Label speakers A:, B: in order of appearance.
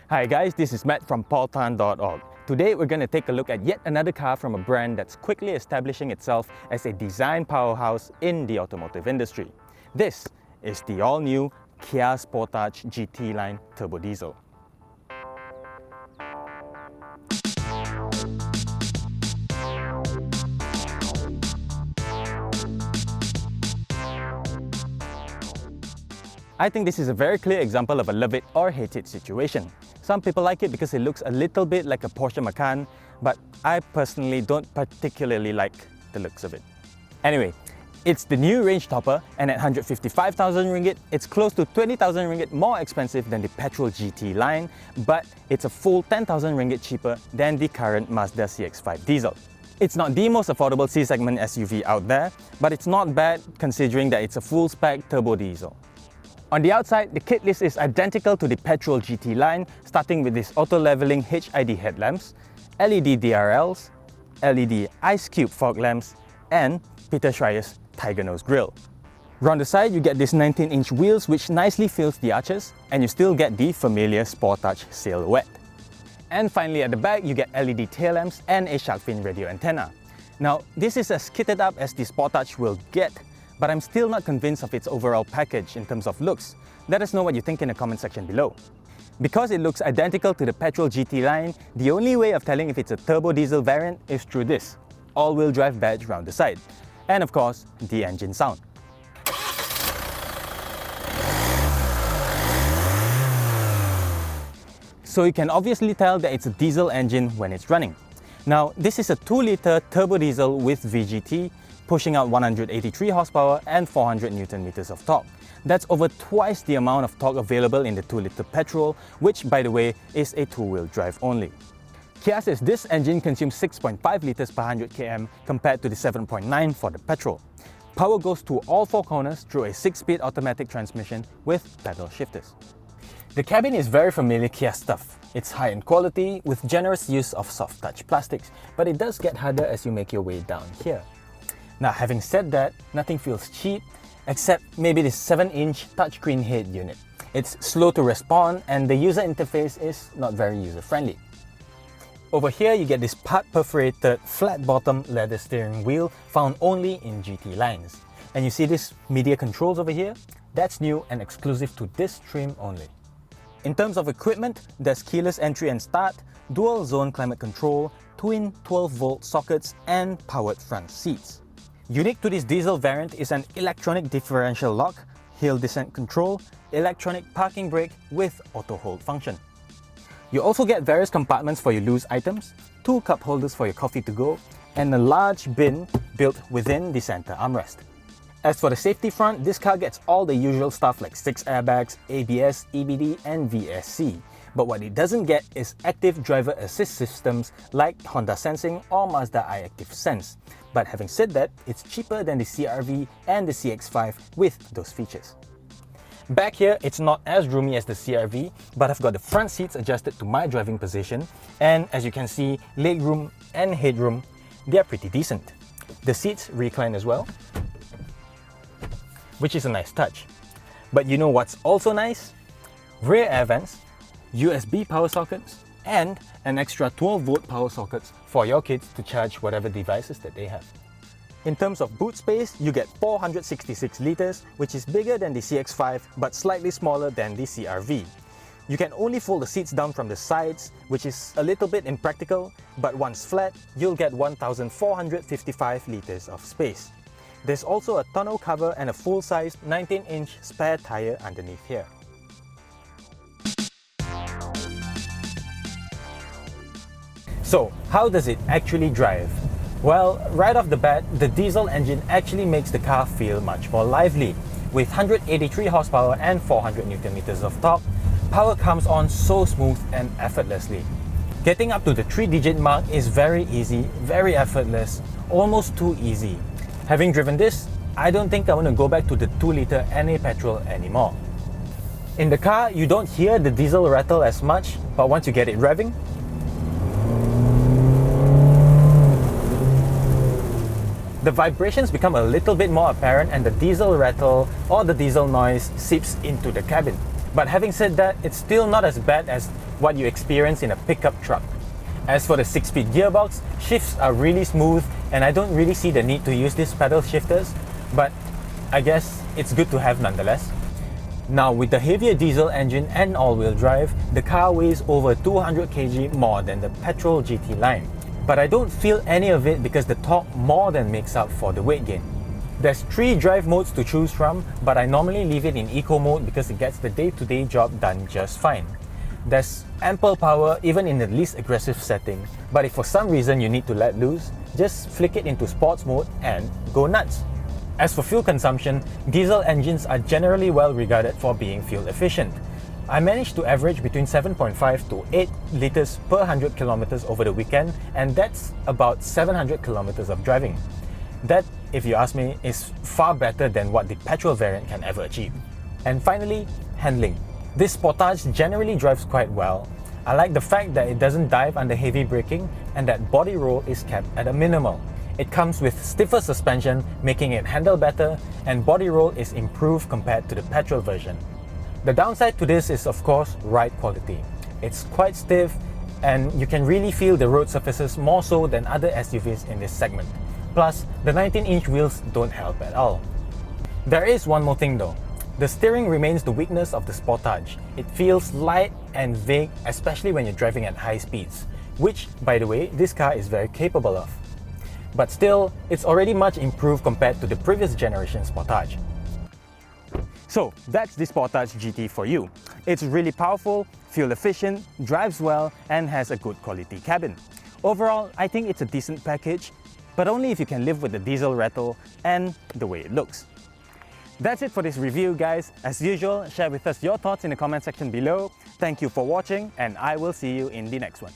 A: Hi guys, this is Matt from paultan.org. Today we're going to take a look at yet another car from a brand that's quickly establishing itself as a design powerhouse in the automotive industry. This is the all-new Kia Sportage GT line turbodiesel. I think this is a very clear example of a love it or hate it situation. Some people like it because it looks a little bit like a Porsche Macan, but I personally don't particularly like the looks of it. Anyway, it's the new range topper, and at 155,000 ringgit, it's close to 20,000 ringgit more expensive than the petrol GT line, but it's a full 10,000 ringgit cheaper than the current Mazda CX-5 diesel. It's not the most affordable C-segment SUV out there, but it's not bad considering that it's a full-spec turbo diesel. On the outside, the kit list is identical to the petrol GT line, starting with this auto-leveling HID headlamps, LED DRLs, LED ice cube fog lamps, and Peter Schreier's Tiger Nose grille. Round the side, you get these 19-inch wheels which nicely fills the arches, and you still get the familiar Sportage silhouette. And finally at the back, you get LED tail lamps and a shark fin radio antenna. Now, this is as kitted up as the Sportage will get, but I'm still not convinced of its overall package in terms of looks. Let us know what you think in the comment section below. Because it looks identical to the petrol GT line, the only way of telling if it's a turbo diesel variant is through this all-wheel drive badge round the side. And of course, the engine sound. So you can obviously tell that it's a diesel engine when it's running. Now, this is a 2-litre turbo diesel with VGT, pushing out 183 horsepower and 400 Newton meters of torque. That's over twice the amount of torque available in the 2-litre petrol, which by the way is a two-wheel drive only. Kia says this engine consumes 6.5 litres per 100 km compared to the 7.9 for the petrol. Power goes to all four corners through a 6-speed automatic transmission with pedal shifters. The cabin is very familiar Kia stuff. It's high in quality with generous use of soft touch plastics, but it does get harder as you make your way down here. Now, having said that, nothing feels cheap except maybe this 7-inch touchscreen head unit. It's slow to respond and the user interface is not very user-friendly. Over here, you get this part-perforated flat-bottom leather steering wheel found only in GT lines. And you see this media controls over here? That's new and exclusive to this trim only. In terms of equipment, there's keyless entry and start, dual-zone climate control, twin 12-volt sockets, and powered front seats. Unique to this diesel variant is an electronic differential lock, hill descent control, electronic parking brake with auto hold function. You also get various compartments for your loose items, 2 cup holders for your coffee to go, and a large bin built within the center armrest. As for the safety front, this car gets all the usual stuff like 6 airbags, ABS, EBD, and VSC. But what it doesn't get is active driver assist systems like Honda Sensing or Mazda iActive Sense. But having said that, it's cheaper than the CR-V and the CX-5 with those features. Back here, it's not as roomy as the CR-V, but I've got the front seats adjusted to my driving position, and as you can see, legroom and headroom, they are pretty decent. The seats recline as well, which is a nice touch. But you know what's also nice? Rear air vents, USB power sockets, and an extra 12-volt power sockets for your kids to charge whatever devices that they have. In terms of boot space, you get 466 litres, which is bigger than the CX-5 but slightly smaller than the CR-V. You can only fold the seats down from the sides, which is a little bit impractical, but once flat, you'll get 1,455 litres of space. There's also a tonneau cover and a full-size 19-inch spare tyre underneath here. So, how does it actually drive? Well, right off the bat, the diesel engine actually makes the car feel much more lively. With 183 horsepower and 400 Newton meters of torque, power comes on so smooth and effortlessly. Getting up to the 3-digit mark is very easy, very effortless, almost too easy. Having driven this, I don't think I want to go back to the 2-litre NA petrol anymore. In the car, you don't hear the diesel rattle as much, but once you get it revving, the vibrations become a little bit more apparent and the diesel rattle or the diesel noise seeps into the cabin. But having said that, it's still not as bad as what you experience in a pickup truck. As for the 6-speed gearbox, shifts are really smooth and I don't really see the need to use these pedal shifters, but I guess it's good to have nonetheless. Now with the heavier diesel engine and all-wheel drive, the car weighs over 200 kg more than the petrol GT line. But I don't feel any of it because the torque more than makes up for the weight gain. There's 3 drive modes to choose from, but I normally leave it in eco mode because it gets the day-to-day job done just fine. There's ample power even in the least aggressive setting, but if for some reason you need to let loose, just flick it into sports mode and go nuts. As for fuel consumption, diesel engines are generally well regarded for being fuel efficient. I managed to average between 7.5 to 8 litres per 100 kilometers over the weekend, and that's about 700 kilometers of driving. That, if you ask me, is far better than what the petrol variant can ever achieve. And finally, handling. This Sportage generally drives quite well. I like the fact that it doesn't dive under heavy braking and that body roll is kept at a minimal. It comes with stiffer suspension, making it handle better, and body roll is improved compared to the petrol version. The downside to this is of course ride quality. It's quite stiff and you can really feel the road surfaces more so than other SUVs in this segment. Plus, the 19-inch wheels don't help at all. There is one more thing though. The steering remains the weakness of the Sportage. It feels light and vague, especially when you're driving at high speeds, which, by the way, this car is very capable of. But still, it's already much improved compared to the previous generation Sportage. So that's the Sportage GT for you. It's really powerful, fuel efficient, drives well, and has a good quality cabin. Overall, I think it's a decent package, but only if you can live with the diesel rattle and the way it looks. That's it for this review, guys. As usual, share with us your thoughts in the comment section below. Thank you for watching, and I will see you in the next one.